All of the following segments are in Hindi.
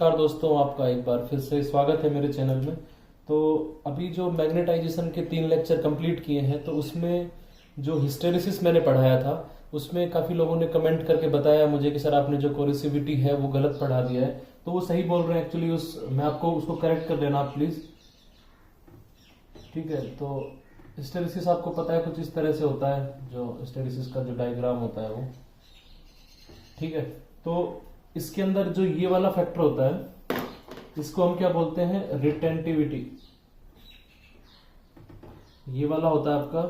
नमस्कार दोस्तों, आपका एक बार फिर से स्वागत है मेरे चैनल में। तो अभी जो मैग्नेटाइजेशन के 3 लेक्चर कंप्लीट किए हैं, तो उसमें जो हिस्टेरिसिस मैंने पढ़ाया था उसमें काफ़ी लोगों ने कमेंट करके बताया मुझे कि सर आपने जो कोरिसिविटी है वो गलत पढ़ा दिया है। तो वो सही बोल रहे हैं एक्चुअली, उस मैं आपको उसको करेक्ट कर देना आप प्लीज़। ठीक है, तो हिस्टेरिसिस आपको पता है कुछ इस तरह से होता है, जो हिस्टेरिसिस का जो डायग्राम होता है वो। ठीक है, तो इसके अंदर जो ये वाला फैक्टर होता है इसको हम क्या बोलते हैं, रिटेंटिविटी। ये वाला होता है आपका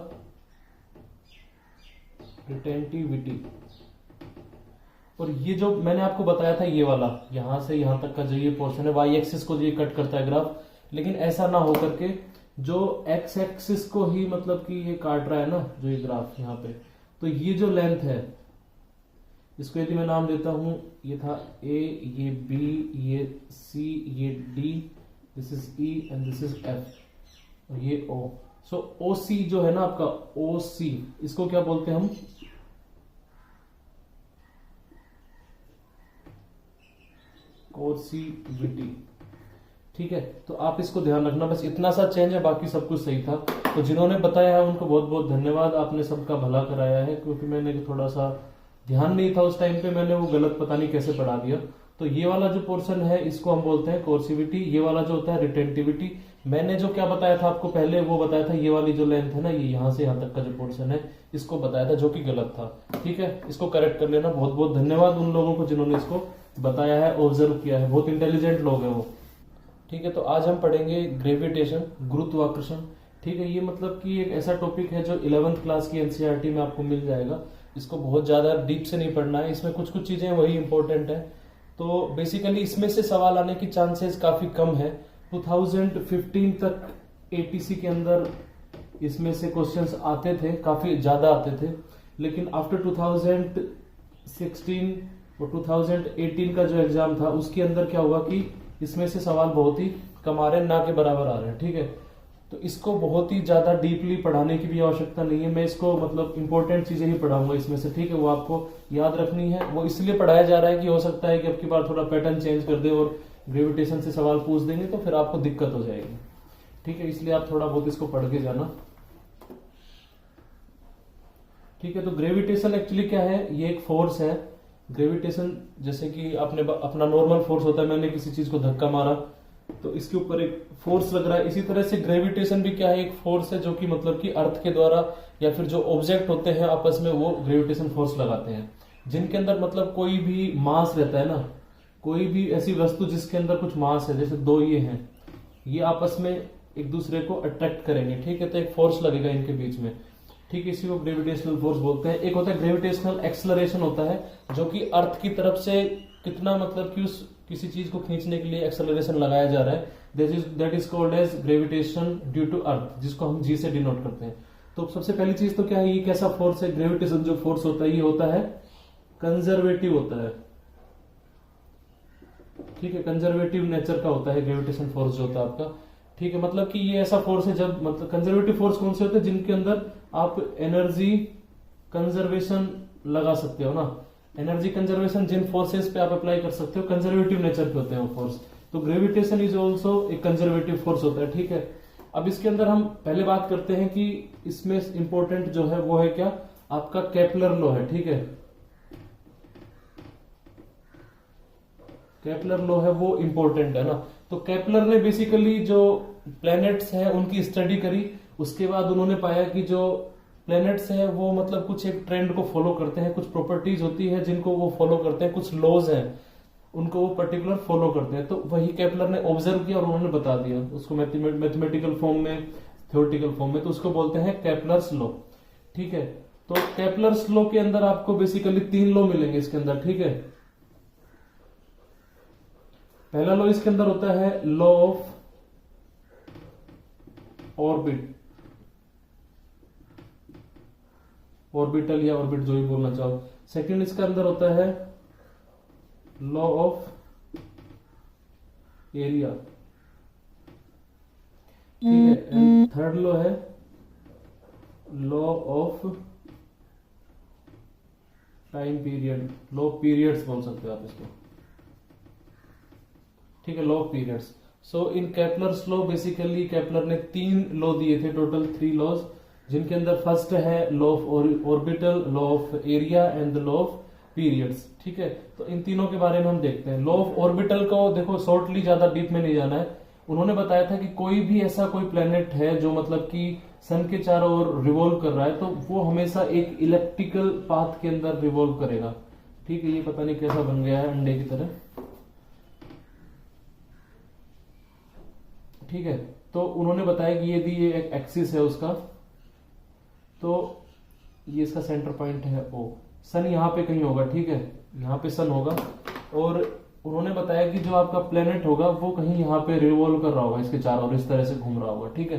रिटेंटिविटी। और ये जो मैंने आपको बताया था, ये वाला यहां से यहां तक का जो ये पोर्शन है, वाई एक्सिस को जो ये कट करता है ग्राफ, लेकिन ऐसा ना हो करके जो एक्स एक्सिस को ही मतलब कि ये काट रहा है ना जो ये ग्राफ यहाँ पे, तो ये जो लेंथ है इसको यदि मैं नाम देता हूं, ये था ए, ये बी, ये सी, ये D, this is E and this is F, और ये ओ। सो ओ सी जो है ना आपका, ओ सी, इसको क्या बोलते हैं हम, कोर्सिविटी। ठीक है, तो आप इसको ध्यान रखना, बस इतना सा चेंज है, बाकी सब कुछ सही था। तो जिन्होंने बताया है उनको बहुत बहुत धन्यवाद, आपने सबका भला कराया है, क्योंकि मैंने थोड़ा सा ध्यान नहीं था उस टाइम पे, मैंने वो गलत पता नहीं कैसे पढ़ा दिया। तो ये वाला जो पोर्शन है इसको हम बोलते हैं कोर्सिविटी, ये वाला जो होता है रिटेंटिविटी। मैंने जो क्या बताया था आपको पहले, वो बताया था ये वाली जो लेंथ है ना, ये यहां से यहां तक का जो पोर्शन है इसको बताया था, जो कि गलत था। ठीक है, इसको करेक्ट कर लेना। बहुत बहुत धन्यवाद उन लोगों को जिन्होंने इसको बताया है, ऑब्जर्व किया है, बहुत इंटेलिजेंट लोग हैं वो। ठीक है, तो आज हम पढ़ेंगे ग्रेविटेशन, गुरुत्वाकर्षण। ठीक है, ये मतलब कि एक ऐसा टॉपिक है जो 11th क्लास की एनसीईआरटी में आपको मिल जाएगा। इसको बहुत ज्यादा डीप से नहीं पढ़ना है, इसमें कुछ कुछ चीजें वही इंपॉर्टेंट है। तो बेसिकली इसमें से सवाल आने की चांसेस काफी कम है। 2015 तक एटीसी के अंदर इसमें से क्वेश्चंस आते थे, काफी ज्यादा आते थे, लेकिन आफ्टर 2016 और 2018 का जो एग्जाम था उसके अंदर क्या हुआ कि इसमें से सवाल बहुत ही कम आ रहे हैं, ना के बराबर आ रहे हैं। ठीक है, तो इसको बहुत ही ज्यादा डीपली पढ़ाने की भी आवश्यकता नहीं है, मैं इसको मतलब इंपॉर्टेंट चीजें ही पढ़ाऊंगा इसमें से। ठीक है, वो आपको याद रखनी है, वो इसलिए पढ़ाया जा रहा है कि हो सकता है कि अब की बार थोड़ा पैटर्न चेंज कर दे और ग्रेविटेशन से सवाल पूछ देंगे तो फिर आपको दिक्कत हो जाएगी। ठीक है, इसलिए आप थोड़ा बहुत इसको पढ़ के जाना। ठीक है, तो ग्रेविटेशन एक्चुअली क्या है, ये एक फोर्स है। ग्रेविटेशन जैसे कि आपने अपना नॉर्मल फोर्स होता है, मैंने किसी चीज को धक्का मारा तो इसके ऊपर एक फोर्स लग रहा है, इसी तरह से ग्रेविटेशन भी क्या है, एक फोर्स है जो कि मतलब कि अर्थ के द्वारा या फिर जो ऑब्जेक्ट होते हैं आपस में वो ग्रेविटेशन फोर्स लगाते हैं, जिनके अंदर मतलब कोई भी मास रहता है ना, कोई भी ऐसी वस्तु जिसके अंदर कुछ मास है, जैसे दो ये हैं, ये आपस में एक दूसरे को अट्रैक्ट करेंगे। ठीक है, तो एक फोर्स लगेगा इनके बीच में। ठीक है, इसी को ग्रेविटेशनल फोर्स बोलते हैं। एक होता है ग्रेविटेशनल एक्सलरेशन होता है, जो कि अर्थ की तरफ से कितना मतलब कि उस किसी चीज को खींचने के लिए एक्सेलरेशन लगाया जा रहा है, that is called as gravitation due to earth, जिसको हम जी से डिनोट करते हैं। तो सबसे पहली चीज तो क्या है, ये कैसा फोर्स है, ग्रेविटेशन जो फोर्स होता है ये होता है कंजर्वेटिव होता है। ठीक है, कंजर्वेटिव नेचर का होता है ग्रेविटेशन फोर्स जो होता है आपका। ठीक है, मतलब कि ये ऐसा फोर्स है जब मतलब कंजर्वेटिव फोर्स कौन से होते हैं, जिनके अंदर आप एनर्जी कंजर्वेशन लगा सकते हो ना। एनर्जी कंजर्वेशन जिन फोर्सेस पे आप अप्लाई कर सकते हो कंजर्वेटिव नेचर के होते हैं वो फोर्स। तो ग्रेविटेशन इज ऑल्सो एक कंजर्वेटिव फोर्स होता है। ठीक है, अब इसके अंदर हम पहले बात करते हैं कि इसमें इंपॉर्टेंट जो है वो है क्या, आपका केपलर लॉ है। ठीक है, केपलर लॉ है वो इंपॉर्टेंट है ना। तो केपलर ने बेसिकली जो प्लैनेट्स हैं उनकी स्टडी करी, उसके बाद उन्होंने पाया कि जो प्लैनेट्स हैं वो मतलब कुछ एक ट्रेंड को फॉलो करते हैं, कुछ प्रॉपर्टीज होती है जिनको वो फॉलो करते हैं, कुछ लॉज हैं उनको वो पर्टिकुलर फॉलो करते हैं। तो वही केपलर ने ऑब्जर्व किया और उन्होंने बता दिया उसको मैथमेटिकल फॉर्म में, थ्योरेटिकल फॉर्म में, तो उसको बोलते हैं केपलर्स लॉ। ठीक है, तो केपलर्स लॉ के अंदर आपको बेसिकली 3 लॉ मिलेंगे इसके अंदर। ठीक है, पहला लॉ इसके अंदर होता है लॉ ऑफ ऑर्बिट, ऑर्बिटल या ऑर्बिट जो भी बोलना चाहो। सेकंड इसका अंदर होता है लॉ ऑफ एरिया। ठीक है, एंड थर्ड लॉ है law of time period, law periods बोल सकते हो आप इसको। ठीक है, law of periods. So in Kepler's law, basically Kepler ने 3 लॉ दिए थे, टोटल 3 लॉज, जिनके अंदर फर्स्ट है law of orbital, law of area and the law of periods. ठीक है, तो इन तीनों के बारे में हम देखते हैं। लॉ ऑफ ऑर्बिटल को देखो, शॉर्टली ज्यादा डीप में नहीं जाना है। उन्होंने बताया था कि कोई भी ऐसा कोई प्लेनेट है जो मतलब कि सन के चारों ओर रिवॉल्व कर रहा है, तो वो हमेशा एक इलेप्टिकल पाथ के अंदर रिवॉल्व करेगा। ठीक है, ये पता नहीं कैसा बन गया है अंडे की तरह। ठीक है, तो उन्होंने बताया कि यदि ये एक एक्सिस है उसका, तो ये इसका सेंटर पॉइंट है ओ, सन यहाँ पे कहीं होगा। ठीक है, यहाँ पे सन होगा, और उन्होंने बताया कि जो आपका प्लेनेट होगा वो कहीं यहाँ पे रिवॉल्व कर रहा होगा, इसके चारों ओर इस तरह से घूम रहा होगा। ठीक है,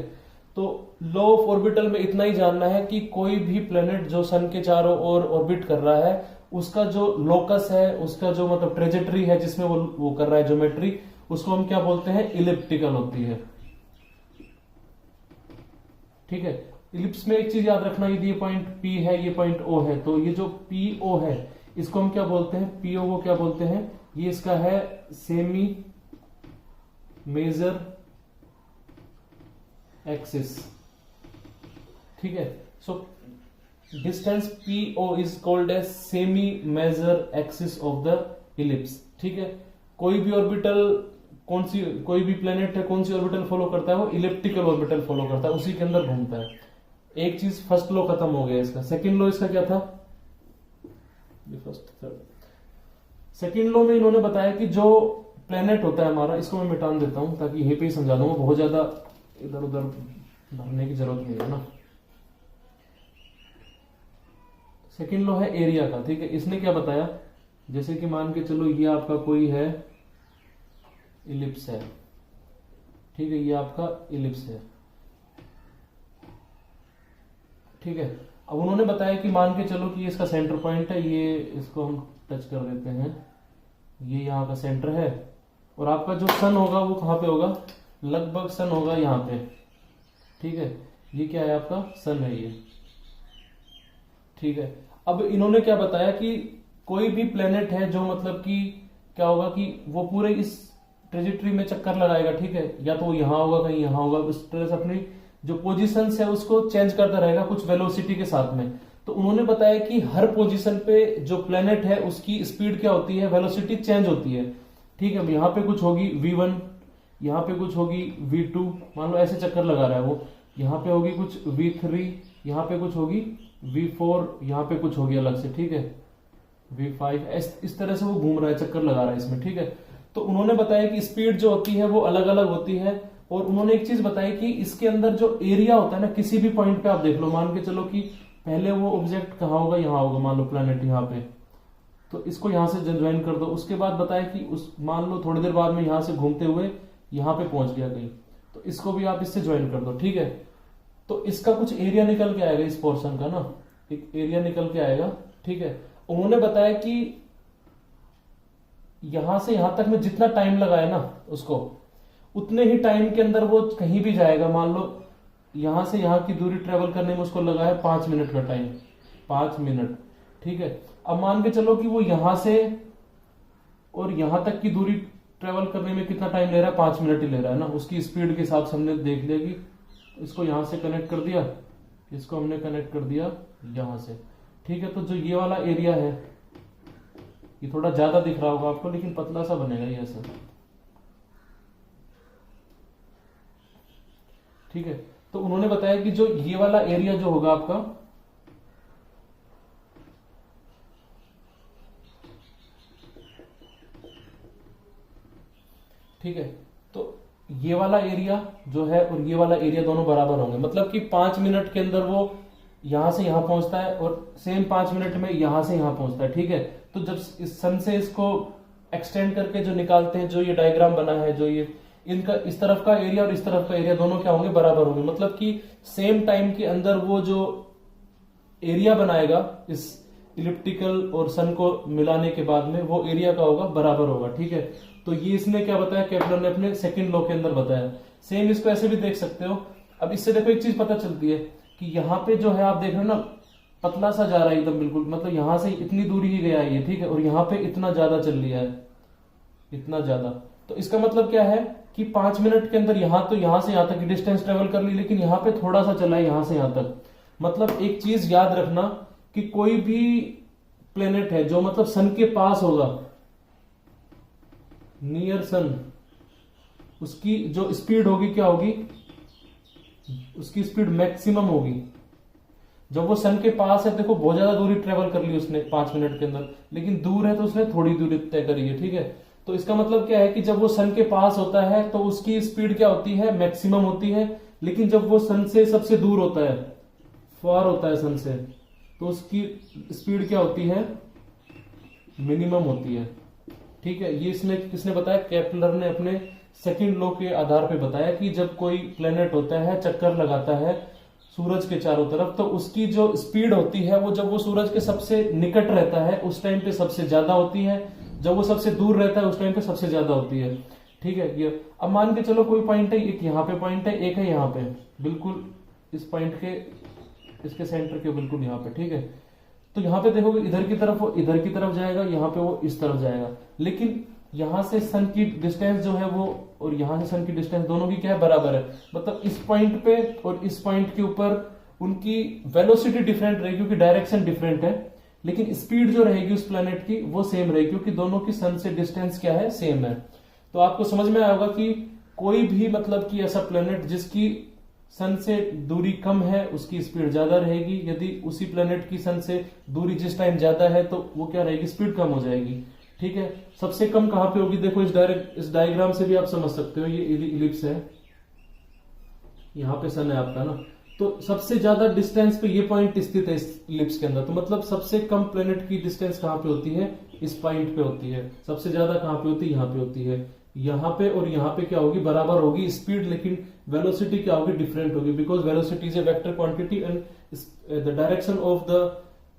तो लॉ ऑफ ऑर्बिटल में इतना ही जानना है कि कोई भी प्लेनेट जो सन के चारों ओर ऑर्बिट कर रहा है, उसका जो लोकस है, उसका जो मतलब ट्रेजेक्टरी है जिसमें वो कर रहा है ज्योमेट्री, उसको हम क्या बोलते हैं, इलिप्टिकल होती है। ठीक है, इलिप्स में एक चीज याद रखना, यदि ये पॉइंट P है, ये पॉइंट O है, तो ये जो PO है इसको हम क्या बोलते हैं, PO को क्या बोलते हैं, ये इसका है सेमी मेजर एक्सिस। ठीक है, so distance PO is called as semi major axis of the ellipse. ठीक है, कोई भी ऑर्बिटल, कोई भी प्लेनेट है, कौन सी ऑर्बिटल फॉलो करता है, वो इलिप्टिकल ऑर्बिटल फॉलो करता है, उसी के अंदर घूमता है। एक चीज, फर्स्ट लॉ खत्म हो गया इसका। सेकंड लॉ इसका क्या था, फर्स्ट थर्ड सेकंड लॉ में इन्होंने बताया कि जो प्लेनेट होता है हमारा, इसको मैं मिटा देता हूं ताकि यहीं पे ही समझा दूंगा, बहुत ज्यादा इधर उधर भरने की जरूरत नहीं है ना। सेकंड लॉ है एरिया का। ठीक है, इसने क्या बताया, जैसे कि मान के चलो ये आपका कोई है इलिप्स है। ठीक है, ये आपका इलिप्स है। ठीक है, अब उन्होंने बताया कि मान के चलो कि ये इसका सेंटर पॉइंट है, ये इसको हम टच कर देते हैं, ये यहाँ का सेंटर है, और आपका जो सन होगा वो कहाँ पे होगा, लगभग सन होगा यहाँ पे। ठीक है, ये क्या है, आपका सन है ये। ठीक है, अब इन्होंने क्या बताया कि कोई भी प्लेनेट है जो मतलब कि क्या होगा कि वो पूरे इस ट्रेजेक्टरी में चक्कर लगाएगा। ठीक है, या तो वो यहाँ होगा, कहीं यहाँ होगा, उस तरह से अपनी जो पोजीशन है उसको चेंज करता रहेगा कुछ वेलोसिटी के साथ में। तो उन्होंने बताया कि हर पोजीशन पे जो प्लेनेट है उसकी स्पीड क्या होती है, वेलोसिटी चेंज होती है। ठीक है, यहाँ पे कुछ होगी v1, यहाँ पे कुछ होगी v2, मान लो ऐसे चक्कर लगा रहा है वो, यहाँ पे होगी कुछ v3, यहाँ पे कुछ होगी v4, यहाँ पे कुछ होगी अलग से। ठीक है, v5, इस तरह से वो घूम रहा है, चक्कर लगा रहा है इसमें। ठीक है, तो उन्होंने बताया कि स्पीड जो होती है वो अलग अलग होती है, और उन्होंने एक चीज बताई कि इसके अंदर जो एरिया होता है ना, किसी भी पॉइंट पे आप देख लो, मान के चलो कि पहले वो ऑब्जेक्ट कहाँ होगा, यहाँ होगा, मान लो प्लेनेट यहाँ पे, तो इसको यहाँ से ज्वाइन कर दो। उसके बाद बताया कि उस मान लो थोड़ी देर बाद में यहाँ से घूमते हुए यहाँ पे पहुंच गया कहीं, तो इसको भी आप इससे ज्वाइन कर दो। ठीक है, तो इसका कुछ एरिया निकल के आएगा, इस पोर्शन का ना एक एरिया निकल के आएगा। ठीक है, उन्होंने बताया कि यहां से यहां तक में जितना टाइम लगाया ना उसको, उतने ही टाइम के अंदर वो कहीं भी जाएगा। मान लो यहां से यहां की दूरी ट्रेवल करने में उसको लगा है 5 मिनट का टाइम, 5 मिनट। ठीक है, अब मान के चलो कि वो यहां से और यहां तक की दूरी ट्रेवल करने में कितना टाइम ले रहा है, 5 मिनट ही ले रहा है ना, उसकी स्पीड के हिसाब से हमने देख लिया कि इसको यहां से कनेक्ट कर दिया, इसको हमने कनेक्ट कर दिया यहां से। ठीक है, तो जो ये वाला एरिया है ये थोड़ा ज्यादा दिख रहा होगा आपको, लेकिन पतला सा बनेगा ये ऐसा। ठीक है, तो उन्होंने बताया कि जो ये वाला एरिया जो होगा आपका, ठीक है, तो ये वाला एरिया जो है और ये वाला एरिया दोनों बराबर होंगे, मतलब कि 5 मिनट के अंदर वो यहां से यहां पहुंचता है और सेम 5 मिनट में यहां से यहां पहुंचता है। ठीक है, तो जब इस सन से इसको एक्सटेंड करके जो निकालते हैं, जो ये डायग्राम बना है, जो ये इनका इस तरफ का एरिया और इस तरफ का एरिया दोनों क्या होंगे, बराबर होंगे। मतलब कि सेम टाइम के अंदर वो जो एरिया बनाएगा इस इलिप्टिकल और सन को मिलाने के बाद में, वो एरिया का होगा, बराबर होगा। ठीक है, तो ये इसने क्या बताया, केपलर ने अपने सेकंड लॉ के अंदर बताया। सेम इसको ऐसे भी देख सकते हो। अब इससे देखो एक चीज पता चलती है कि यहाँ पे जो है आप देख रहे हो ना, पतला सा जा रहा है एकदम बिल्कुल, मतलब यहां से इतनी दूरी ही गया है ये। ठीक है, और यहाँ पे इतना ज्यादा चल लिया है, इतना ज्यादा। तो इसका मतलब क्या है कि 5 मिनट के अंदर यहां से यहां तक की डिस्टेंस ट्रेवल कर ली, लेकिन यहां पे थोड़ा सा चला है यहां से यहां तक। मतलब एक चीज याद रखना कि कोई भी प्लेनेट है जो मतलब सन के पास होगा, नियर सन, उसकी जो स्पीड होगी क्या होगी, उसकी स्पीड मैक्सिमम होगी। जब वो सन के पास है, देखो बहुत ज्यादा दूरी ट्रेवल कर ली उसने 5 मिनट के अंदर, लेकिन दूर है तो उसने थोड़ी दूरी तय करी है, ठीक है। तो इसका मतलब क्या है कि जब वो सन के पास होता है तो उसकी स्पीड क्या होती है, मैक्सिमम होती है। लेकिन जब वो सन से सबसे दूर होता है, फार होता है सन से, तो उसकी स्पीड क्या होती है, मिनिमम होती है, ठीक है। ये इसने किसने बताया, केपलर ने अपने सेकंड लॉ के आधार पे बताया कि जब कोई प्लेनेट होता है चक्कर लगाता है सूरज के चारों तरफ, तो उसकी जो स्पीड होती है वो जब वो सूरज के सबसे निकट रहता है उस टाइम पे सबसे ज्यादा होती है, जब वो सबसे दूर रहता है उस टाइम पे सबसे ज्यादा होती है, ठीक है। ये अब मान के चलो कोई पॉइंट है, एक यहाँ पे पॉइंट है, एक है यहाँ पे, बिल्कुल इस पॉइंट के, इसके सेंटर के बिल्कुल यहाँ पे, ठीक है। तो यहाँ पे देखोगे इधर की तरफ वो इधर की तरफ जाएगा, यहाँ पे वो इस तरफ जाएगा, लेकिन यहाँ से सन की डिस्टेंस जो है वो और यहाँ से सन की डिस्टेंस दोनों की क्या है, बराबर है। मतलब इस पॉइंट पे और इस पॉइंट के ऊपर उनकी वेलोसिटी डिफरेंट रहेगी क्योंकि डायरेक्शन डिफरेंट है, लेकिन स्पीड जो रहेगी उस प्लेनेट की वो सेम रहेगी क्योंकि दोनों की सन से डिस्टेंस क्या है, सेम है। तो आपको समझ में आएगा कि कोई भी मतलब कि ऐसा प्लेनेट जिसकी सन से दूरी कम है उसकी स्पीड ज्यादा रहेगी, यदि उसी प्लेनेट की सन से दूरी जिस टाइम ज्यादा है तो वो क्या रहेगी, स्पीड कम हो जाएगी, ठीक है। सबसे कम कहां पे होगी, देखो इस डायग्राम से भी आप समझ सकते हो, ये इलिप्स है, यहां पे सन है आपका ना, तो सबसे ज्यादा डिस्टेंस पे ये पॉइंट स्थित है इस इलिप्स के अंदर। तो मतलब सबसे कम प्लेनेट की डिस्टेंस कहां पे होती है, इस पॉइंट पे होती है। सबसे ज्यादा कहां पे होती है, यहां पे होती है। यहां पे और यहां पे क्या होगी, बराबर होगी स्पीड, लेकिन वेलोसिटी क्या होगी, डिफरेंट होगी, because velocity is a vector quantity and the direction of the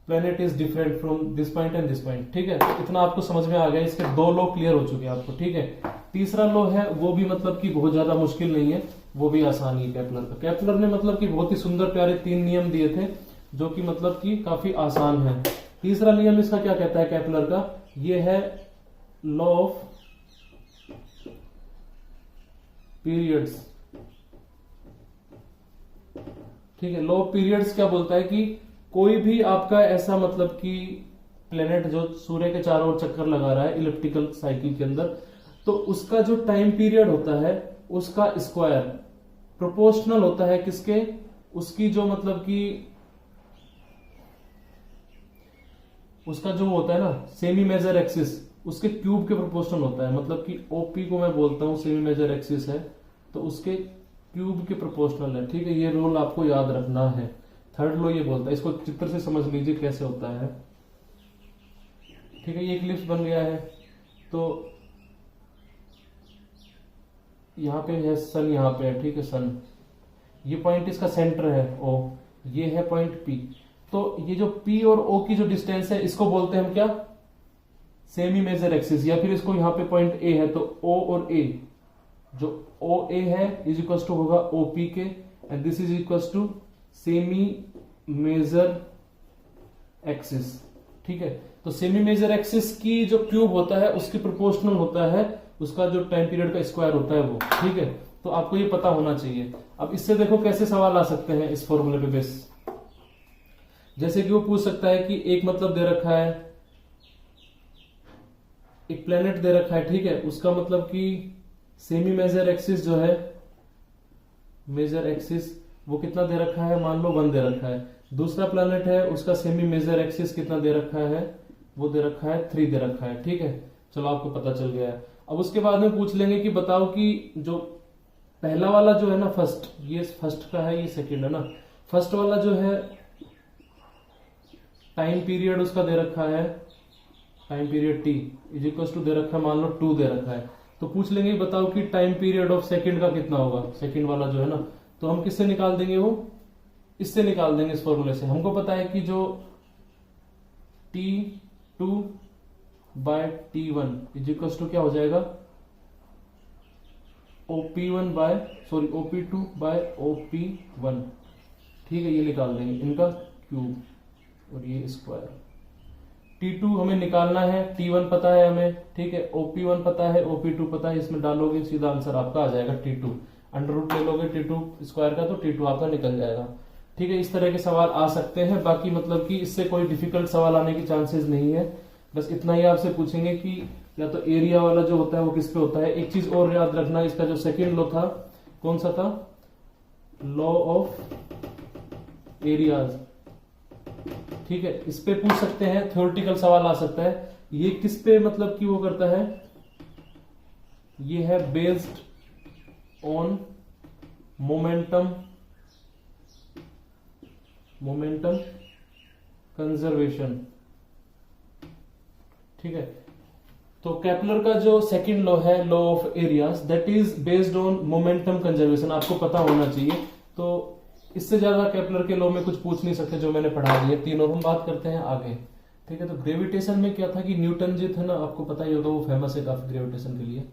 planet is different from this point and this point, ठीक है। तो इतना आपको समझ में आ गया, इसके 2 लॉ क्लियर हो चुके हैं आपको, ठीक है। तीसरा लॉ है वो भी मतलब कि बहुत ज्यादा मुश्किल नहीं है, वो भी आसान ही है केपलर का। केपलर ने मतलब कि बहुत ही सुंदर प्यारे 3 नियम दिए थे जो कि मतलब कि काफी आसान है। तीसरा नियम इसका क्या कहता है केपलर का, ये है लॉ ऑफ पीरियड्स, ठीक है। लॉ ऑफ पीरियड्स क्या बोलता है कि कोई भी आपका ऐसा मतलब कि प्लेनेट जो सूर्य के चारों ओर चक्कर लगा रहा है इलिप्टिकल साइकिल के अंदर, तो उसका जो टाइम पीरियड होता है उसका स्क्वायर प्रोपोर्शनल होता है किसके, उसकी जो मतलब कि उसका जो होता है ना सेमी मेजर एक्सिस, उसके क्यूब के प्रोपोर्शनल होता है। मतलब कि ओपी को मैं बोलता हूं सेमी मेजर एक्सिस है तो उसके क्यूब के प्रोपोर्शनल है, ठीक है। ये रूल आपको याद रखना है। थर्ड लॉ ये बोलता है, इसको चित्र से समझ लीजिए कैसे होता है, ठीक है। ये इक्लिप्स बन गया है, तो यहाँ पे है सन, यहाँ पे है, ठीक है, सन। ये पॉइंट इसका सेंटर है ओ, ये है पॉइंट पी। तो ये जो पी और ओ की जो डिस्टेंस है इसको बोलते हैं हम क्या, सेमी मेजर एक्सिस, या फिर इसको यहाँ पे पॉइंट ए है तो ओ और ए, जो ओ ए है इज इक्वल टू होगा ओपी के, and this is equal to semi major axis, ठीक है। तो सेमी मेजर एक्सिस की जो क्यूब होता है उसकी प्रोपोर्शनल होता है उसका जो टाइम पीरियड का स्क्वायर होता है वो, ठीक है। तो आपको ये पता होना चाहिए। अब इससे देखो कैसे सवाल आ सकते हैं इस फॉर्मूले पे बेस, जैसे कि वो पूछ सकता है कि एक मतलब दे रखा है, एक प्लेनेट दे रखा है, ठीक है, उसका मतलब कि सेमी मेजर एक्सिस जो है, मेजर एक्सिस वो कितना दे रखा है, मान लो 1 दे रखा है। दूसरा प्लेनेट है उसका सेमी मेजर एक्सिस कितना दे रखा है, वो दे रखा है 3 दे रखा है, ठीक है। चलो आपको पता चल गया है। अब उसके बाद में पूछ लेंगे कि बताओ कि जो पहला वाला जो है ना फर्स्ट, ये फर्स्ट का है, ये सेकंड है ना। फर्स्ट वाला जो है टाइम पीरियड उसका दे रखा है, time period T is equal to दे रखा है मान लो 2 दे रखा है। तो पूछ लेंगे बताओ कि टाइम पीरियड ऑफ सेकंड का कितना होगा, सेकंड वाला जो है ना। तो हम किससे निकाल देंगे, वो इससे निकाल देंगे, इस फॉर्मूले से। हमको पता है कि जो T2 bye T1 is equal to क्या हो जाएगा, OP2 बाय OP1, ठीक है। ये निकाल देंगे इनका क्यूब और ये स्क्वायर। T2 हमें निकालना है, T1 पता है हमें, ठीक है, OP1 पता है, OP2 पता है, इसमें डालोगे सीधा आंसर आपका आ जाएगा T2। अंडर रूट ले लोगे T2 स्क्वायर का तो T2 आपका निकल जाएगा। ठीक है, इस तरह के सवाल आ सकते हैं। बाकी मतलब कि इससे कोई डिफिकल्ट सवाल आने की चांसेस नहीं है। बस इतना ही आपसे पूछेंगे कि या तो एरिया वाला जो होता है वो किस पे होता है। एक चीज और याद रखना, इसका जो सेकेंड लॉ था कौन सा था, लॉ ऑफ एरियाज। ठीक है, इस पे पूछ सकते हैं, थ्योरेटिकल सवाल आ सकता है। ये किस पे मतलब कि वो करता है, ये है बेस्ड ऑन मोमेंटम कंजर्वेशन। ठीक है, तो केपलर का जो सेकंड लॉ है, law of areas, that is based on momentum conservation, आपको पता होना चाहिए। तो इससे ज्यादा केपलर के लॉ में कुछ पूछ नहीं सकते जो मैंने पढ़ा दिया तीनों। हम बात करते हैं आगे। ठीक है, तो ग्रेविटेशन में क्या था कि न्यूटन जी थे ना, आपको पता ही होगा, वो फेमस है काफी ग्रेविटेशन के लिए।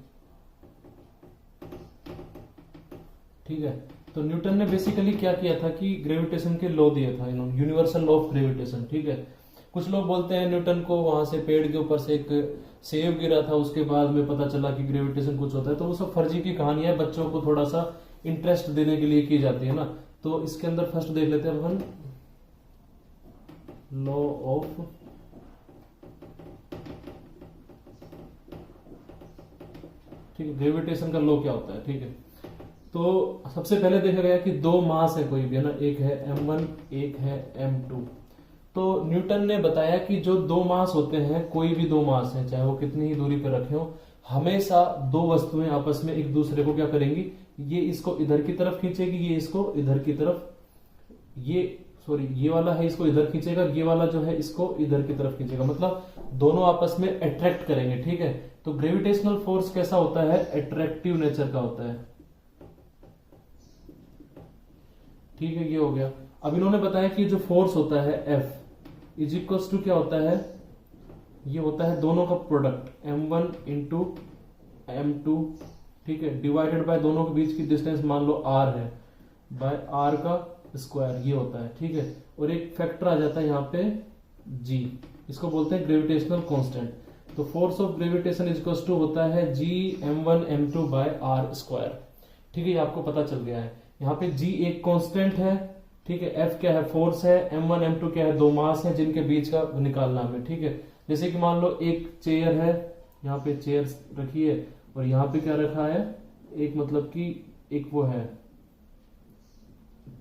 ठीक है, तो न्यूटन ने बेसिकली क्या किया था कि ग्रेविटेशन के लॉ दिया था इन्होंने, यूनिवर्सल लॉ ऑफ ग्रेविटेशन। ठीक है, कुछ लोग बोलते हैं न्यूटन को वहां से पेड़ के ऊपर से एक सेब गिरा था, उसके बाद में पता चला कि ग्रेविटेशन कुछ होता है। तो वो सब फर्जी की कहानी है, बच्चों को थोड़ा सा इंटरेस्ट देने के लिए की जाती है ना। तो इसके अंदर फर्स्ट देख लेते हैं अपन, लॉ ऑफ ठीक है, ग्रेविटेशन का लॉ क्या होता है। ठीक है, तो सबसे पहले देखा गया कि दो मास है कोई भी, है ना, एक है m1 एक है m2। तो न्यूटन ने बताया कि जो दो मास होते हैं, कोई भी दो मास है, चाहे वो कितनी ही दूरी पर रखे हो, हमेशा दो वस्तुएं आपस में एक दूसरे को क्या करेंगी, ये इसको इधर की तरफ खींचेगी, ये इसको इधर की तरफ, ये वाला है इसको इधर खींचेगा, ये वाला जो है इसको इधर की तरफ खींचेगा, मतलब दोनों आपस में अट्रैक्ट करेंगे। ठीक है, तो ग्रेविटेशनल फोर्स कैसा होता है, अट्रैक्टिव नेचर का होता है। ठीक है, ये हो गया। अब इन्होंने बताया कि जो फोर्स होता है F इज इक्वल टू क्या होता है, ये होता है दोनों का प्रोडक्ट m1 इंटू m2। ठीक है, डिवाइडेड बाय दोनों के बीच की डिस्टेंस मान लो r है, बाय r का स्क्वायर, ये होता है। ठीक है, और एक फैक्टर आ जाता है यहाँ पे g, इसको बोलते हैं ग्रेविटेशनल कांस्टेंट। तो force of gravitation is equal to होता है g m1 m2 bye r square. ठीक है, ये आपको पता चल गया है। यहाँ पे g एक कांस्टेंट है, ठीक है, F क्या है, फोर्स है, m1 m2 क्या है, दो मास है जिनके बीच का निकालना हमें। ठीक है, जैसे कि मान लो एक चेयर है, यहाँ पे चेयर रखी है और यहाँ पे क्या रखा है, एक मतलब कि एक वो है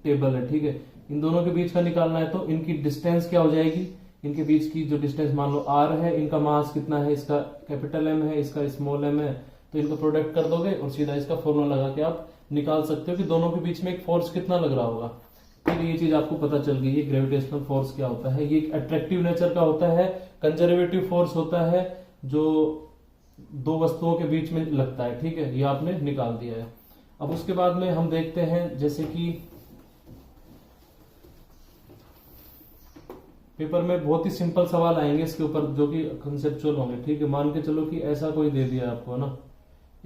टेबल है। ठीक है, इन दोनों के बीच का निकालना है, तो इनकी डिस्टेंस क्या हो जाएगी, इनके बीच की जो डिस्टेंस मान लो r है, इनका मास कितना है, इसका कैपिटल M है, इसका स्मॉल m है, तो इनको प्रोडक्ट कर दोगे और सीधा इसका फॉर्मूला लगा के आप निकाल सकते हो कि दोनों के बीच में एक फोर्स कितना लग रहा होगा। फिर ये चीज आपको पता चल गई है ग्रेविटेशनल फोर्स क्या होता है। ये एक अट्रैक्टिव नेचर का होता है, कंजर्वेटिव फोर्स होता है जो दो वस्तुओं के बीच में लगता है। ठीक है, ये आपने निकाल दिया है। अब उसके बाद में हम देखते हैं, जैसे कि पेपर में बहुत ही सिंपल सवाल आएंगे इसके ऊपर जो कि कंसेप्चुअल होंगे। ठीक है, मान के चलो कि ऐसा कोई दे दिया आपको ना,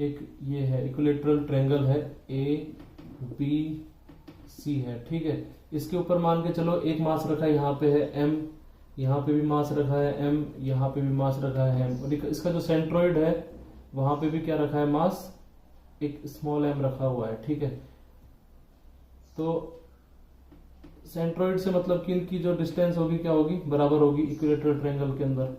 एक ये है इक्विलेटरल ट्रायंगल है, ABC है। ठीक है, इसके ऊपर मान के चलो एक मास रखा है, यहाँ पे है M, यहाँ पे भी मास रखा है M, यहाँ पे भी मास रखा है M, और इसका जो सेंट्रोइड है वहां पे भी क्या रखा है, मास एक स्मॉल m रखा हुआ है। ठीक है, तो सेंट्रोइड से मतलब कि इनकी जो डिस्टेंस होगी क्या होगी, बराबर होगी इक्विलेटरल ट्रायंगल के अंदर।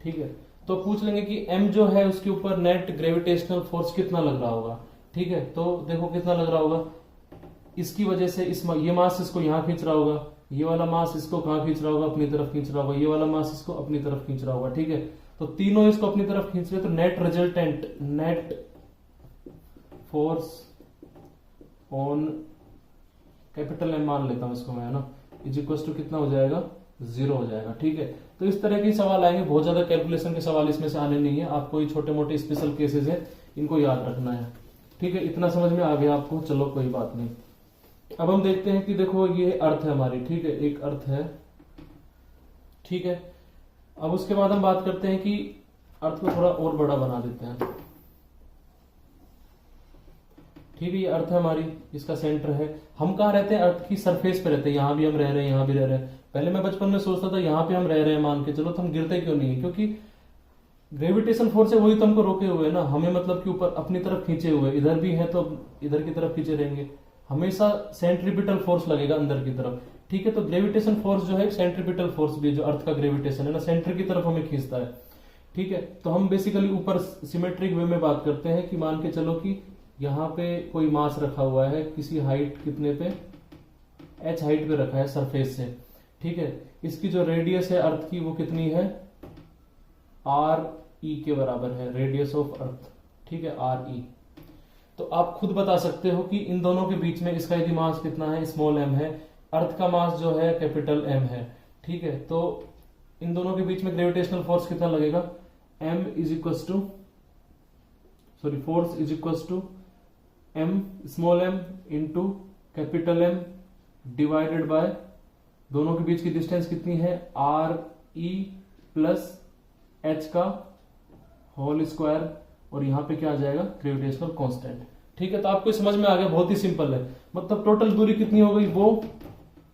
ठीक है, तो पूछ लेंगे कि m जो है उसके ऊपर नेट ग्रेविटेशनल फोर्स कितना लग रहा होगा। ठीक है, तो देखो कितना लग रहा होगा, इसकी वजह से ये मास इसको यहाँ खींच रहा होगा, ये वाला मास इसको कहाँ खींच रहा होगा, अपनी तरफ खींच रहा होगा, ये वाला मास इसको अपनी तरफ खींच रहा होगा। ठीक है, तो तीनों इसको अपनी तरफ खींच रहे, तो net resultant, net force on capital M मान लेता हूं इसको मैं, है ना, इज इक्वल टू कितना हो जाएगा, 0 हो जाएगा। ठीक है, तो इस तरह के सवाल आएंगे, बहुत ज्यादा कैलकुलेशन के सवाल इसमें से आने नहीं है, आपको ये छोटे मोटे स्पेशल केसेस है, इनको याद रखना है। ठीक है, इतना समझ में आ गया आपको, चलो कोई बात नहीं। अब हम देखते हैं कि देखो ये अर्थ है हमारी। ठीक है, एक अर्थ है। ठीक है, अब उसके बाद हम बात करते हैं कि अर्थ को थोड़ा और बड़ा बना देते हैं। ठीक है, ये अर्थ है हमारी, इसका सेंटर है। हम कहाँ रहते हैं, अर्थ की सरफेस पे रहते हैं, यहां भी हम रह रहे हैं, यहां भी रह रहे हैं, पहले मैं बचपन में सोचता था यहाँ पे हम रह रहे हैं मान के चलो, तो हम गिरते क्यों नहीं है, क्योंकि ग्रेविटेशन फोर्स है वही तो हमको रोके हुए है ना, हमें मतलब कि ऊपर अपनी तरफ खींचे हुए, इधर भी है तो इधर की तरफ खींचे रहेंगे, हमेशा सेंट्रीपिटल फोर्स लगेगा अंदर की तरफ। ठीक है, तो ग्रेविटेशन फोर्स जो है सेंट्रीपिटल फोर्स भी है, जो अर्थ का ग्रेविटेशन है ना, सेंटर की तरफ हमें खींचता है। ठीक है, तो हम बेसिकली ऊपर सिमेट्रिक वे में बात करते हैं कि मान के चलो कि यहाँ पे कोई मास रखा हुआ है किसी हाइट कितने पे, h हाइट पे रखा है सरफेस से। ठीक है, इसकी जो रेडियस है अर्थ की वो कितनी है, आर ई के बराबर है, रेडियस ऑफ अर्थ। ठीक है, आर ई। तो आप खुद बता सकते हो कि इन दोनों के बीच में इसका यदि मास कितना है, स्मॉल एम है, अर्थ का मास जो है कैपिटल एम है। ठीक है, तो इन दोनों के बीच में ग्रेविटेशनल फोर्स कितना लगेगा, m is equal to force is equal to m small m into capital M divided by दोनों के बीच की डिस्टेंस कितनी है, आर ई प्लस एच का होल स्क्वायर, और यहां पे क्या आ जाएगा, ग्रेविटेशनल कांस्टेंट। ठीक है, तो आपको समझ में आ गया, बहुत ही सिंपल है। मतलब टोटल दूरी कितनी हो गई, वो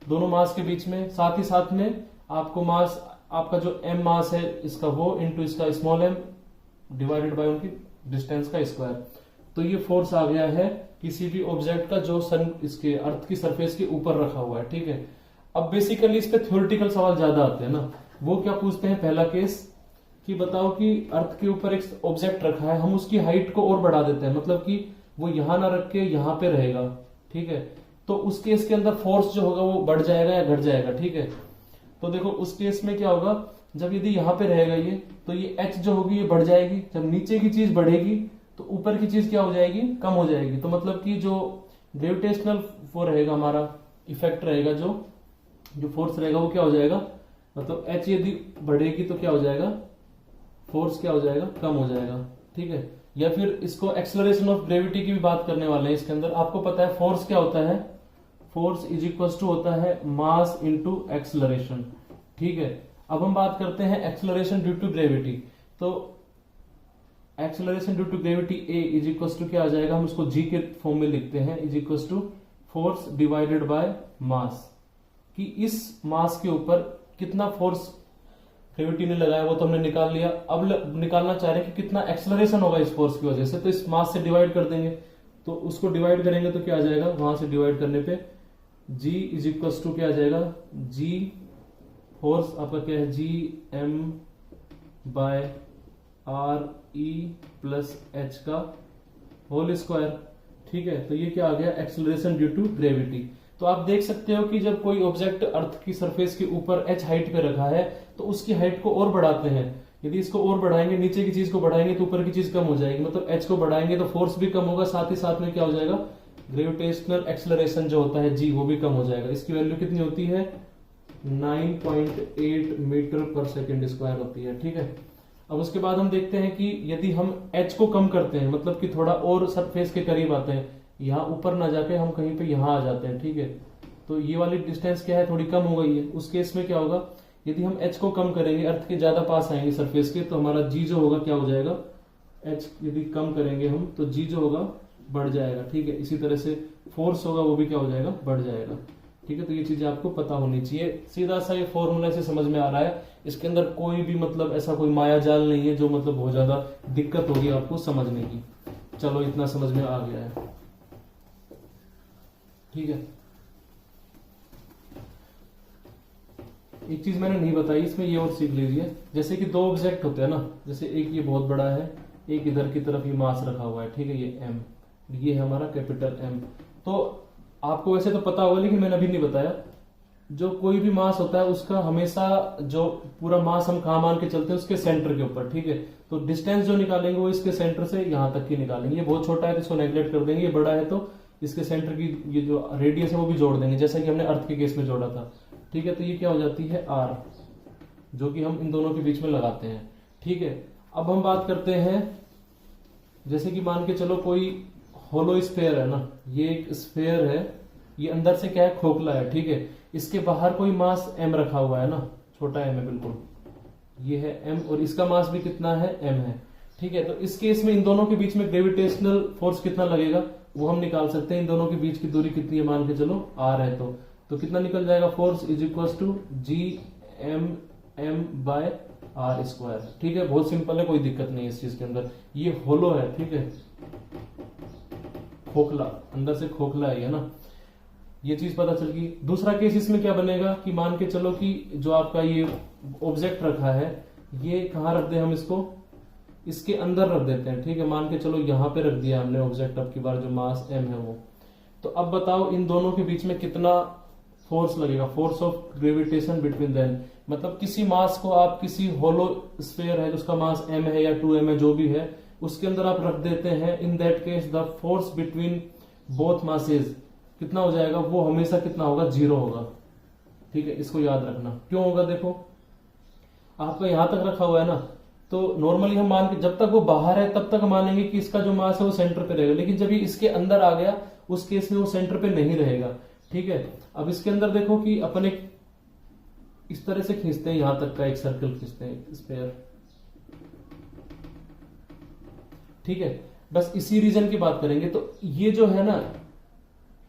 दोनों मास के बीच में, साथ ही साथ में आपको मास, आपका जो m मास है इसका वो इंटू इसका स्मॉल m डिवाइडेड बाय उनकी डिस्टेंस का स्क्वायर। तो ये फोर्स आ गया है किसी भी ऑब्जेक्ट का जो सन इसके अर्थ की सरफेस के ऊपर रखा हुआ है। ठीक है, अब बेसिकली इस पे थ्योरेटिकल सवाल ज्यादा आते हैं ना। वो क्या पूछते हैं, पहला केस कि बताओ कि अर्थ के ऊपर एक ऑब्जेक्ट रखा है, हम उसकी हाइट को और बढ़ा देते हैं, मतलब कि वो यहां ना रख के यहां पे रहेगा। ठीक है, तो उस केस के अंदर फोर्स जो होगा वो बढ़ जाएगा या घट जाएगा। ठीक है, तो देखो उस केस में क्या होगा, जब यदि यहां पे रहेगा ये, तो ये h जो होगी ये बढ़ जाएगी, जब नीचे की चीज बढ़ेगी तो ऊपर की चीज क्या हो जाएगी, कम हो जाएगी। तो मतलब कि जो ग्रेविटेशनल वो रहेगा हमारा इफेक्ट रहेगा, जो फोर्स रहेगा वो क्या हो जाएगा, मतलब h यदि बढ़ेगी तो क्या हो जाएगा, फोर्स क्या हो जाएगा, कम हो जाएगा। ठीक है, या फिर इसको एक्सेलरेशन ऑफ ग्रेविटी की भी बात करने वाले हैं इसके अंदर। आपको पता है फोर्स क्या होता है, फोर्स इज इक्वल टू होता है मास इंटू एक्सेलरेशन। ठीक है, अब हम बात करते हैं एक्सेलरेशन ड्यू टू ग्रेविटी। तो acceleration due to gravity A is equal to क्या आ जाएगा, हम उसको जी के फॉर्म में लिखते हैं, is equal to force divided by mass, कि इस मास के ऊपर कितना फोर्स ग्रेविटी ने लगाया वो तो हमने निकाल लिया। अब निकालना चाह रहे हैं कि कितना एक्सेलरेशन होगा इस फोर्स की वजह से, तो इस मास से डिवाइड कर देंगे। तो उसको डिवाइड करेंगे तो क्या आ जाएगा, वहां से डिवाइड करने पे g इज इक्वल टू क्या आ जाएगा, g फोर्स आपका क्या है, G M by R E plus H का होल स्क्वायर। ठीक है, तो ये क्या आ गया, एक्सेलरेशन ड्यू टू ग्रेविटी। तो आप देख सकते हो कि जब कोई ऑब्जेक्ट अर्थ की सरफेस के ऊपर h हाइट पे रखा है तो उसकी हाइट को और बढ़ाते हैं। यदि इसको और बढ़ाएंगे, नीचे की चीज को बढ़ाएंगे तो ऊपर की चीज कम हो जाएगी, मतलब h को बढ़ाएंगे तो फोर्स भी कम होगा, साथ ही साथ में क्या हो जाएगा, ग्रेविटेशनल एक्सेलरेशन जो होता है g वो भी कम हो जाएगा। इसकी वैल्यू कितनी होती है, 9.8 मीटर पर सेकेंड स्क्वायर होती है। ठीक है, अब उसके बाद हम देखते हैं कि यदि हम h को कम करते हैं, मतलब कि थोड़ा और सरफेस के करीब आते हैं, यहाँ ऊपर ना जाके हम कहीं पे यहाँ आ जाते हैं। ठीक है, तो ये वाली डिस्टेंस क्या है, थोड़ी कम हो गई है। उस केस में क्या होगा, यदि हम h को कम करेंगे, अर्थ के ज्यादा पास आएंगे सरफेस के, तो हमारा g जो होगा क्या हो जाएगा, h यदि कम करेंगे हम तो g जो होगा बढ़ जाएगा। ठीक है, इसी तरह से फोर्स होगा वो भी क्या हो जाएगा, बढ़ जाएगा। ठीक है, तो ये चीजें आपको पता होनी चाहिए। सीधा सा ये फॉर्मूला से समझ में आ रहा है, इसके अंदर कोई भी मतलब ऐसा कोई माया जाल नहीं है जो मतलब बहुत ज्यादा दिक्कत होगी आपको समझने की। चलो इतना समझ में आ गया है। ठीक है, एक चीज मैंने नहीं बताई इसमें, ये और सीख लीजिए। जैसे कि दो ऑब्जेक्ट होते हैं ना, जैसे एक ये बहुत बड़ा है, एक इधर की तरफ ये मास रखा हुआ है। ठीक है, ये m, ये है हमारा कैपिटल M। तो आपको वैसे तो पता होगा लेकिन मैंने अभी नहीं बताया, जो कोई भी मास होता है उसका हमेशा जो पूरा मास हम कहाँ मान के चलते हैं, उसके सेंटर के ऊपर। ठीक है, तो डिस्टेंस जो निकालेंगे वो इसके सेंटर से यहां तक की निकालेंगे। ये बहुत छोटा है तो इसको नेग्लेक्ट कर देंगे, ये बड़ा है तो इसके सेंटर की ये जो रेडियस है वो भी जोड़ देंगे, जैसा कि हमने अर्थ के केस में जोड़ा था। ठीक है, तो ये क्या हो जाती है r, जो कि हम इन दोनों के बीच में लगाते हैं। ठीक है, अब हम बात करते हैं, जैसे कि मान के चलो कोई होलो स्फेयर है ना, ये एक स्फेयर है, ये अंदर से क्या है, खोखला है। ठीक है, इसके बाहर कोई मास m रखा हुआ है ना, छोटा m है बिल्कुल, ये है m, और इसका मास भी कितना है, m है। ठीक है, तो इस केस में इन दोनों के बीच में ग्रेविटेशनल फोर्स कितना लगेगा वो हम निकाल सकते हैं। इन दोनों के बीच की दूरी कितनी है, मान के चलो r है, तो तो कितना निकल जाएगा, force is equal to Gmm/r²। ठीक है, बहुत सिंपल है, कोई दिक्कत नहीं है इस चीज के अंदर। ये होलो है, ठीक है, खोखला, अंदर से खोखला है ना, ये चीज पता चल गई। दूसरा केस इसमें क्या बनेगा कि मान के चलो कि जो आपका ये ऑब्जेक्ट रखा है, ये कहाँ रख दे हम इसको, इसके अंदर रख देते हैं। ठीक है, मान के चलो यहाँ पे रख दिया हमने ऑब्जेक्ट, अब की बार जो मास m है वो। तो अब बताओ इन दोनों के बीच में कितना फोर्स लगेगा, force of gravitation between them. मतलब किसी मास को आप किसी होलो स्फीयर है जिसका मास m है या 2m है, जो भी है, उसके अंदर आप रख देते हैं, in that case the force between both masses कितना हो जाएगा, वो हमेशा कितना होगा, 0 होगा। ठीक है, इसको याद रखना। क्यों होगा, देखो आपका यहां तक रखा हुआ है ना, तो नॉर्मली हम मान के जब तक वो बाहर है तब तक मानेंगे कि इसका जो मास है वो सेंटर पे रहेगा, लेकिन जब ये इसके अंदर आ गया उस केस में वो सेंटर पे नहीं रहेगा। ठीक है, अब इसके अंदर देखो कि अपन एक इस तरह से खींचते हैं, यहां तक का एक सर्कल खींचते हैं स्फीयर। ठीक है, बस इसी रीजन की बात करेंगे। तो ये जो है ना,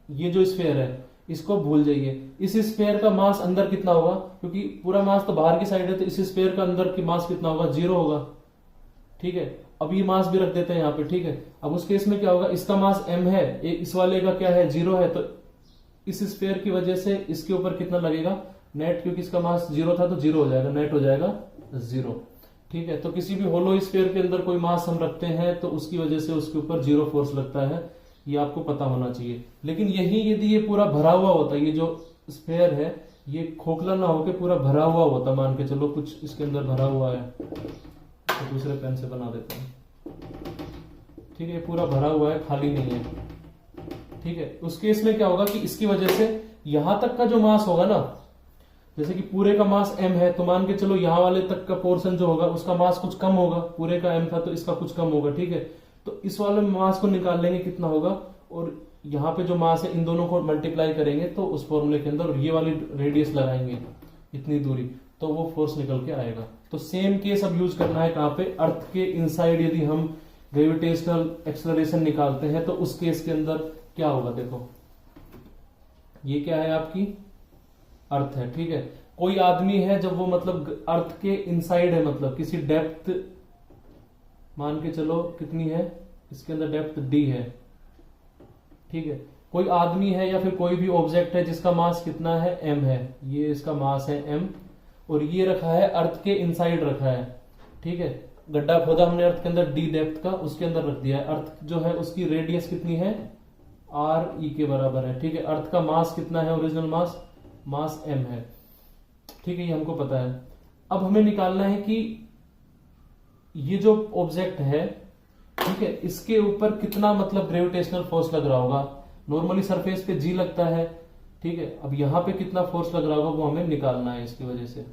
ये जो स्फीयर है इसको भूल जाइए। इस स्फीयर का मास अंदर कितना होगा, क्योंकि पूरा मास तो बाहर की साइड है, तो इस स्फीयर का अंदर की मास कितना होगा, 0 होगा। ठीक है, अब ये मास भी रख देते हैं यहाँ पे। ठीक है, अब उस केस में क्या होगा, इसका मास m है, इस वाले का क्या है, 0 है, तो इस स्फीयर की वजह से इसके ऊपर कितना लगेगा, नेट, क्योंकि इसका मास 0 था तो 0 हो जाएगा, नेट हो जाएगा 0। ठीक है, तो किसी भी होलो स्फीयर के अंदर कोई मास हम रखते हैं तो उसकी वजह से उसके ऊपर 0 फोर्स लगता है, ये आपको पता होना चाहिए। लेकिन यही यदि ये पूरा भरा हुआ होता, ये जो स्फीयर है ये खोखला ना होकर पूरा भरा हुआ होता, मान के चलो कुछ इसके अंदर भरा हुआ है, तो दूसरे पेन से बना देते हैं। ठीक है, पूरा भरा हुआ है, खाली नहीं है। ठीक है, उस केस में क्या होगा कि इसकी वजह से यहां तक का जो मास होगा ना, जैसे कि पूरे का मास m है, तो मान के चलो यहां वाले तक का पोर्शन जो होगा उसका मास कुछ कम होगा, पूरे का m था तो इसका कुछ कम होगा। ठीक है, तो इस वाले मास को निकाल लेंगे कितना होगा, और यहाँ पे जो मास है इन दोनों को मल्टीप्लाई करेंगे तो उस फॉर्मूले के अंदर ये वाली रेडियस लगाएंगे इतनी दूरी, तो वो फोर्स निकल के आएगा। तो सेम केस अब यूज करना है कहाँ पे, अर्थ के इनसाइड यदि हम ग्रेविटेशनल एक्सेलरेशन निकालते हैं तो उस केस के अंदर क्या होगा। देखो ये क्या है, आपकी अर्थ है। ठीक है, कोई आदमी है जब वो मतलब अर्थ के इनसाइड है, मतलब किसी डेप्थ, मान के चलो कितनी है, इसके अंदर डेप्थ d है। ठीक है, कोई आदमी है या फिर कोई भी ऑब्जेक्ट है जिसका मास कितना है, m है, ये इसका मास है m, और ये रखा है अर्थ के इनसाइड रखा है। ठीक है, गड्ढा खोदा हमने अर्थ के अंदर d डेप्थ का, उसके अंदर रख दिया है। अर्थ जो है उसकी रेडियस कितनी है, r e के बराबर है। ठीक है, अर्थ का मास कितना है, ओरिजिनल मास m है। ठीक है, ये हमको पता है। अब हमें निकालना है कि ये जो ऑब्जेक्ट है, ठीक है, इसके ऊपर कितना मतलब ग्रेविटेशनल फोर्स लग रहा होगा। नॉर्मली सरफेस पे g लगता है। ठीक है, अब यहां पे कितना फोर्स लग रहा होगा वो हमें निकालना है इसकी वजह से।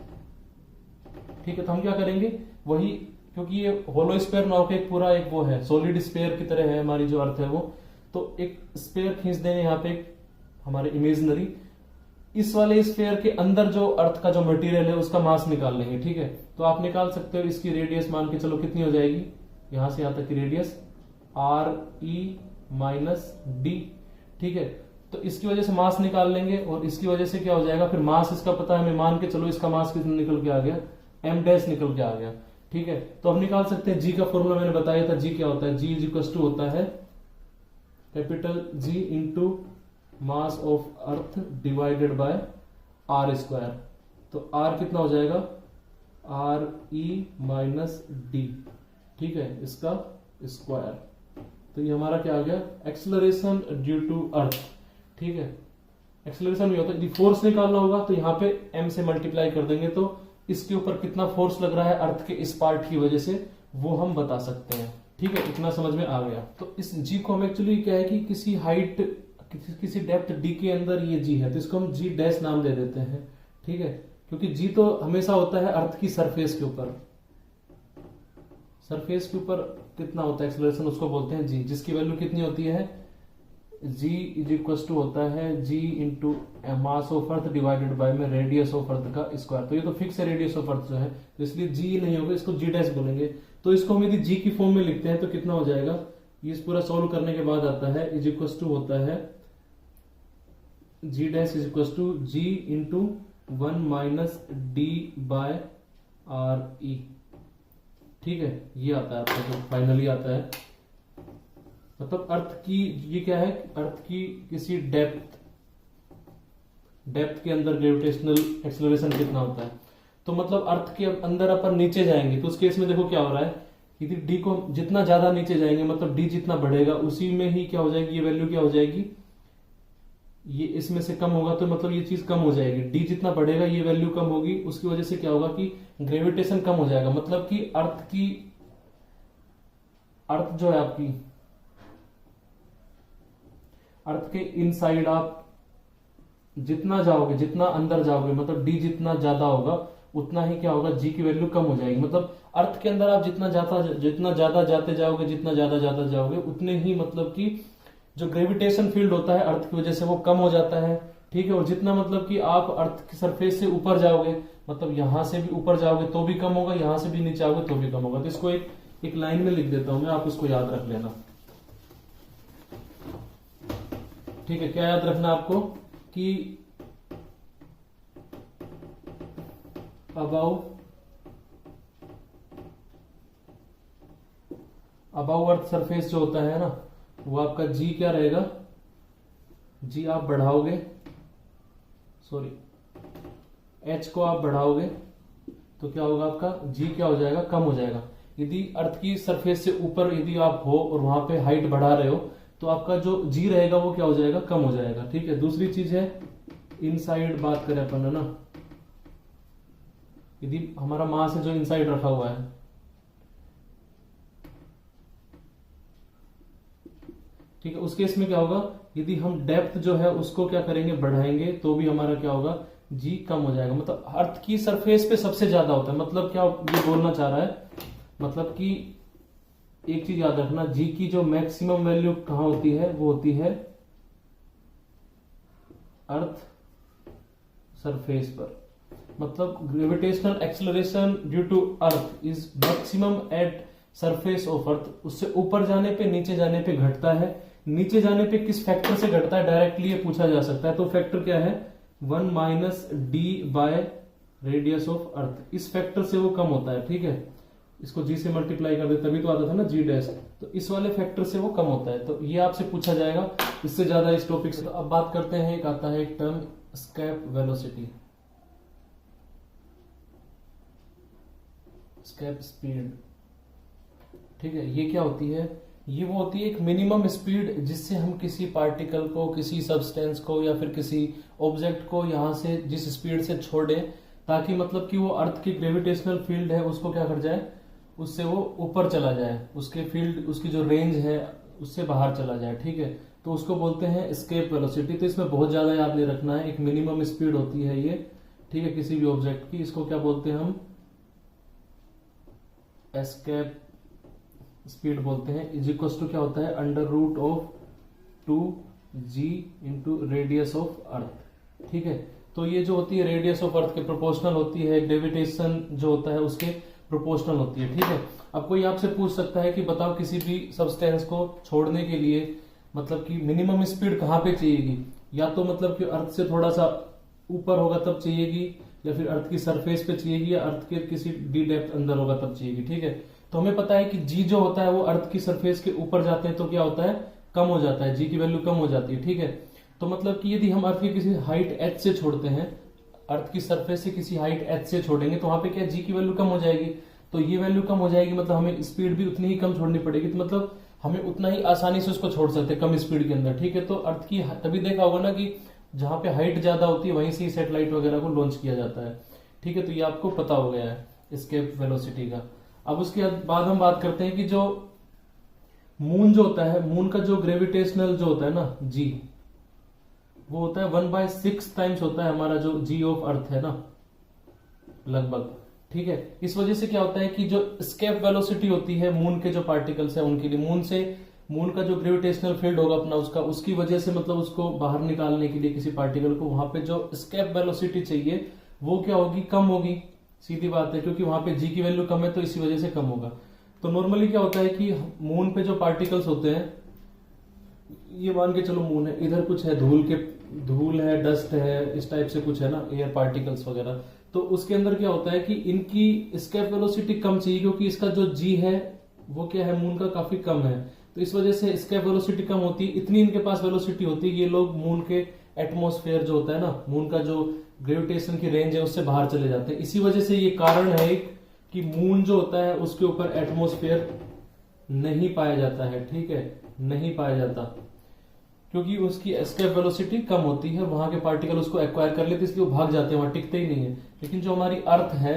ठीक है, तो हम क्या करेंगे, वही, क्योंकि ये होलो स्फीयर नाउ के एक पूरा एक वो है, सॉलिड स्फीयर की तरह है हमारी जो अर्थ है वो, तो एक स्फीयर खींच देंगे यहाँ पे हमारे इमेजिनरी, इस वाले स्फीयर के अंदर जो अर्थ का जो मटेरियल है उसका मास निकाल लेंगे। ठीक है, तो आप निकाल सकते हो, इसकी रेडियस मान के चलो कितनी हो जाएगी, यहां से यहां तक की रेडियस r e - d। ठीक है, तो इसकी वजह से मास निकाल लेंगे, और इसकी वजह से क्या हो जाएगा, फिर मास इसका पता है हमें, मान के चलो इसका मास कितना निकल के आ गया, m डैश निकल के आ गया। ठीक है, तो हम निकाल सकते हैं g का फॉर्मूला, मैंने बताया था g क्या होता है, g इज होता है capital G into mass of earth divided by r²। तो r कितना हो जाएगा, re - d। ठीक है, इसका स्क्वायर। तो ये हमारा क्या आ गया, एक्सेलरेशन ड्यू टू अर्थ। ठीक है, एक्सेलरेशन भी होता है, यदि फोर्स निकालना होगा तो यहाँ पे m से मल्टीप्लाई कर देंगे, तो इसके ऊपर कितना फोर्स लग रहा है अर्थ के इस पार्ट की वजह से वो हम बता सकते हैं। ठीक है, इतना समझ में आ गया। तो इस g को हम एक्चुअली क्या है कि किसी हाइट, किसी डेप्थ d के अंदर ये g है, तो इसको हम g डैश नाम दे देते हैं। ठीक है, क्योंकि g तो हमेशा होता है अर्थ की सरफेस के ऊपर, सरफेस के ऊपर कितना होता है एक्सेलरेशन, उसको बोलते हैं g, जिसकी वैल्यू कितनी होती है, g इज होता है g into mass of earth divided by में रेडियस ऑफ अर्थ का स्क्वायर। तो ये तो फिक्स है रेडियस ऑफ अर्थ जो है, तो इसलिए g नहीं होगा, इसको g डैश बोलेंगे। तो इसको हम यदि g की फॉर्म में लिखते हैं तो कितना हो जाएगा, ये पूरा सोल्व करने के बाद आता है, इज होता है G dash is equal to G into 1 minus D by R E. ठीक है, ये आता है आपका जो फाइनली आता है, मतलब अर्थ की, ये क्या है, अर्थ की किसी डेप्थ के अंदर ग्रेविटेशनल एक्सेलरेशन कितना होता है। तो मतलब अर्थ के अंदर अपन नीचे जाएंगे तो उस केस में देखो क्या हो रहा है, यदि डी को जितना ज्यादा नीचे जाएंगे मतलब डी जितना बढ़ेगा उसी में ही क्या हो जाएगी, ये वैल्यू क्या हो जाएगी, ये इसमें से कम होगा तो मतलब ये चीज कम हो जाएगी। डी जितना बढ़ेगा ये वैल्यू कम होगी, उसकी वजह से क्या होगा कि ग्रेविटेशन कम हो जाएगा। मतलब कि अर्थ जो है आपकी, अर्थ के इनसाइड आप जितना जाओगे, जितना अंदर जाओगे, मतलब डी जितना ज्यादा होगा उतना ही क्या होगा, जी की वैल्यू कम हो जाएगी। मतलब अर्थ के अंदर आप जितना ज्यादा जाते जाओगे, जितना ज्यादा जाते जाओगे उतने ही मतलब कि जो ग्रेविटेशन फील्ड होता है अर्थ की वजह से वो कम हो जाता है। ठीक है, और जितना मतलब कि आप अर्थ की सरफेस से ऊपर जाओगे, मतलब यहां से भी ऊपर जाओगे तो भी कम होगा, यहां से भी नीचे आओगे तो भी कम होगा। तो इसको एक लाइन में लिख देता हूं मैं, आप इसको याद रख लेना। ठीक है, क्या याद रखना आपको कि अबाउ अर्थ सरफेस जो होता है ना, वो आपका जी क्या रहेगा, जी आप बढ़ाओगे, सॉरी एच को आप बढ़ाओगे तो क्या होगा, आपका जी क्या हो जाएगा, कम हो जाएगा। यदि अर्थ की सरफेस से ऊपर यदि आप हो और वहां पे हाइट बढ़ा रहे हो तो आपका जो जी रहेगा वो क्या हो जाएगा, कम हो जाएगा। ठीक है, दूसरी चीज है इनसाइड, बात करें अपन है ना, यदि हमारा मास है जो इनसाइड रखा हुआ है, ठीक है, उस केस में क्या होगा, यदि हम डेप्थ जो है उसको क्या करेंगे, बढ़ाएंगे तो भी हमारा क्या होगा, जी कम हो जाएगा। मतलब अर्थ की सरफेस पे सबसे ज्यादा होता है। मतलब क्या ये बोलना चाह रहा है, मतलब कि एक चीज याद रखना, जी की जो मैक्सिमम वैल्यू कहां होती है, वो होती है अर्थ सरफेस पर। मतलब gravitational acceleration due to earth is maximum at surface of earth. उससे ऊपर जाने पे, नीचे जाने पे घटता है। नीचे जाने पे किस फैक्टर से घटता है डायरेक्टली ये पूछा जा सकता है। तो फैक्टर क्या है, 1 minus D by radius of अर्थ, इस फैक्टर से वो कम होता है। ठीक है, इसको जी से मल्टीप्लाई कर दे तभी तो आता था ना जी डैश, तो इस वाले फैक्टर से वो कम होता है। तो ये आपसे पूछा जाएगा, इससे ज्यादा इस टॉपिक से। तो अब बात करते हैं, एक आता है एक term escape velocity, escape speed. ठीक है, ये क्या होती है, ये वो होती है एक मिनिमम स्पीड जिससे हम किसी पार्टिकल को, किसी सब्सटेंस को या फिर किसी ऑब्जेक्ट को यहां से जिस स्पीड से छोड़े ताकि मतलब कि वो अर्थ की ग्रेविटेशनल फील्ड है उसको क्या कर जाए, उससे वो ऊपर चला जाए, उसके फील्ड, उसकी जो रेंज है उससे बाहर चला जाए। ठीक है, तो उसको बोलते हैं एस्केप वेलोसिटी। तो इसमें बहुत ज्यादा याद नहीं रखना है, एक मिनिमम स्पीड होती है ये। ठीक है, किसी भी ऑब्जेक्ट की, इसको क्या बोलते हैं हम, एस्केप स्पीड बोलते हैं। इज इक्वल टू क्या होता है, under root of 2g into radius of earth. ठीक है, तो ये जो होती है रेडियस ऑफ अर्थ के प्रोपोर्शनल होती है, ग्रेविटेशन जो होता है उसके प्रोपोर्शनल होती है। ठीक है, अब कोई आपसे पूछ सकता है कि बताओ किसी भी सब्सटेंस को छोड़ने के लिए मतलब कि मिनिमम स्पीड कहाँ पे चाहिएगी, या तो मतलब कि अर्थ से थोड़ा सा ऊपर होगा तब चाहिएगी, या फिर अर्थ की सरफेस पे चाहिएगी, या अर्थ के किसी डी डेप्थ अंदर होगा तब चाहिएगी। ठीक है, तो हमें पता है कि जी जो होता है वो अर्थ की सरफेस के ऊपर जाते हैं तो क्या होता है, कम हो जाता है, जी की वैल्यू कम हो जाती है। ठीक है, तो मतलब कि यदि हम अर्थ की किसी हाइट h से छोड़ते हैं, अर्थ की सरफेस से किसी हाइट h से छोड़ेंगे तो वहां पे क्या, जी की वैल्यू कम हो जाएगी। तो ये वैल्यू कम हो जाएगी, मतलब हमें स्पीड भी उतनी ही कम छोड़नी पड़ेगी। तो मतलब हमें उतना ही आसानी से उसको छोड़ सकते हैं कम स्पीड के अंदर। ठीक है, तो अर्थ की तभी देखा होगा ना कि जहां पे हाइट ज्यादा होती है वहीं से सैटेलाइट वगैरह को लॉन्च किया जाता है। ठीक है, तो ये आपको पता हो गया है एस्केप वेलोसिटी का। अब उसके बाद हम बात करते हैं कि जो मून जो होता है, मून का जो ग्रेविटेशनल जो होता है ना जी, वो होता है 1/6 टाइम्स होता है हमारा जो जी ऑफ अर्थ है ना, लगभग। ठीक है, इस वजह से क्या होता है कि जो एस्केप वेलोसिटी होती है मून के जो पार्टिकल्स है उनके लिए, मून का जो ग्रेविटेशनल फील्ड होगा अपना उसका, उसकी वजह से मतलब उसको बाहर निकालने के लिए किसी पार्टिकल को, वहां पे जो एस्केप वेलोसिटी चाहिए वो क्या होगी, कम होगी। सीधी बात है, क्योंकि वहां पे जी की वैल्यू कम है तो इसी वजह से कम होगा। तो नॉर्मली क्या होता है कि मून पे जो पार्टिकल्स होते हैं, ये मान के चलो मून है, इधर कुछ है धूल के धूल है, डस्ट है, इस टाइप से कुछ है ना, एयर पार्टिकल्स वगैरह, तो उसके अंदर क्या होता है कि इनकी एस्केप वेलोसिटी कम चाहिए, क्योंकि इसका जो जी है वो क्या है, मून का काफी कम है, तो इस वजह से एस्केप वेलोसिटी कम होती है। इतनी इनके पास वेलोसिटी होती है, ये लोग मून के एटमॉस्फेयर जो होता है ना, मून का जो ग्रेविटेशन की रेंज है उससे बाहर चले जाते हैं। इसी वजह से ये कारण है कि मून जो होता है उसके ऊपर एटमॉस्फेयर नहीं पाया जाता है, ठीक है, नहीं पाया जाता, क्योंकि उसकी एस्केप वेलोसिटी कम होती है, वहां के पार्टिकल उसको एक्वायर कर लेते, इसलिए वो भाग जाते हैं, वहां टिकते ही नहीं है। लेकिन जो हमारी अर्थ है,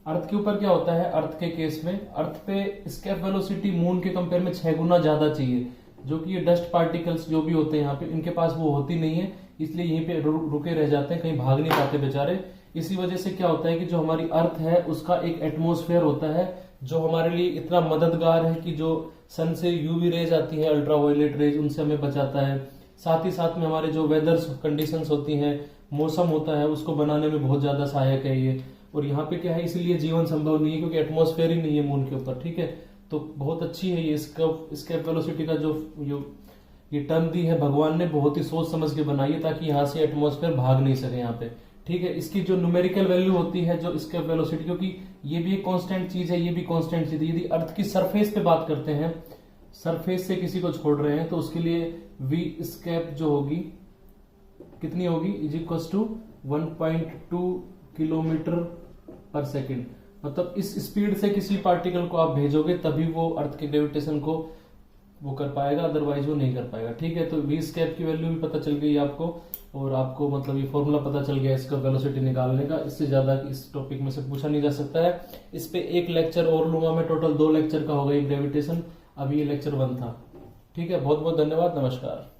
अर्थ के ऊपर क्या होता है, अर्थ के केस में अर्थ पे एस्केप वेलोसिटी मून के कंपेयर में 6 गुना ज्यादा चाहिए, जो कि ये डस्ट पार्टिकल्स जो भी होते हैं यहाँ पे, इनके पास वो होती नहीं है, इसलिए यहीं पे रुके रह जाते हैं, कहीं भाग नहीं पाते बेचारे। इसी वजह से क्या होता है कि जो हमारी अर्थ है उसका एक एटमॉस्फेयर होता है जो हमारे लिए इतना मददगार है कि जो सन से यूवी रेज आती है, अल्ट्रावायलेट रेज, उनसे हमें बचाता है। साथ ही साथ में हमारे जो वेदर कंडीशंस होती हैं, मौसम होता है, उसको बनाने में बहुत ज्यादा सहायक है ये। और यहाँ पे क्या है, इसलिए जीवन संभव नहीं है क्योंकि एटमॉस्फेयर ही नहीं है मून के ऊपर, ठीक है। तो बहुत अच्छी है ये एस्केप वेलोसिटी का जो ये टर्म दी है भगवान ने, बहुत ही सोच समझ के बनाई है ताकि यहाँ से एटमॉस्फेयर भाग नहीं सके यहाँ पे, ठीक है। इसकी जो न्यूमेरिकल वैल्यू होती है जो एस्केप वेलोसिटी, क्योंकि ये भी एक कांस्टेंट चीज है, ये भी कांस्टेंट चीज है। यदि अर्थ की सरफेस पे बात करते हैं, सरफेस से किसी को छोड़ रहे हैं, तो उसके लिए वी एस्केप जो होगी कितनी होगी, इज इक्वल टू 1.2 किलोमीटर पर सेकेंड। मतलब इस स्पीड से किसी पार्टिकल को आप भेजोगे तभी वो अर्थ के ग्रेविटेशन को वो कर पाएगा, अदरवाइज वो नहीं कर पाएगा, ठीक है। तो वी स्केप की वैल्यू भी पता चल गई आपको, और आपको मतलब ये फॉर्मूला पता चल गया इसका वेलोसिटी निकालने का। इससे ज्यादा इस टॉपिक में से पूछा नहीं जा सकता है। इस पे एक लेक्चर और लूंगा मैं, टोटल 2 लेक्चर का होगा ये ग्रेविटेशन। अभी ये लेक्चर 1 था, ठीक है। बहुत बहुत धन्यवाद, नमस्कार।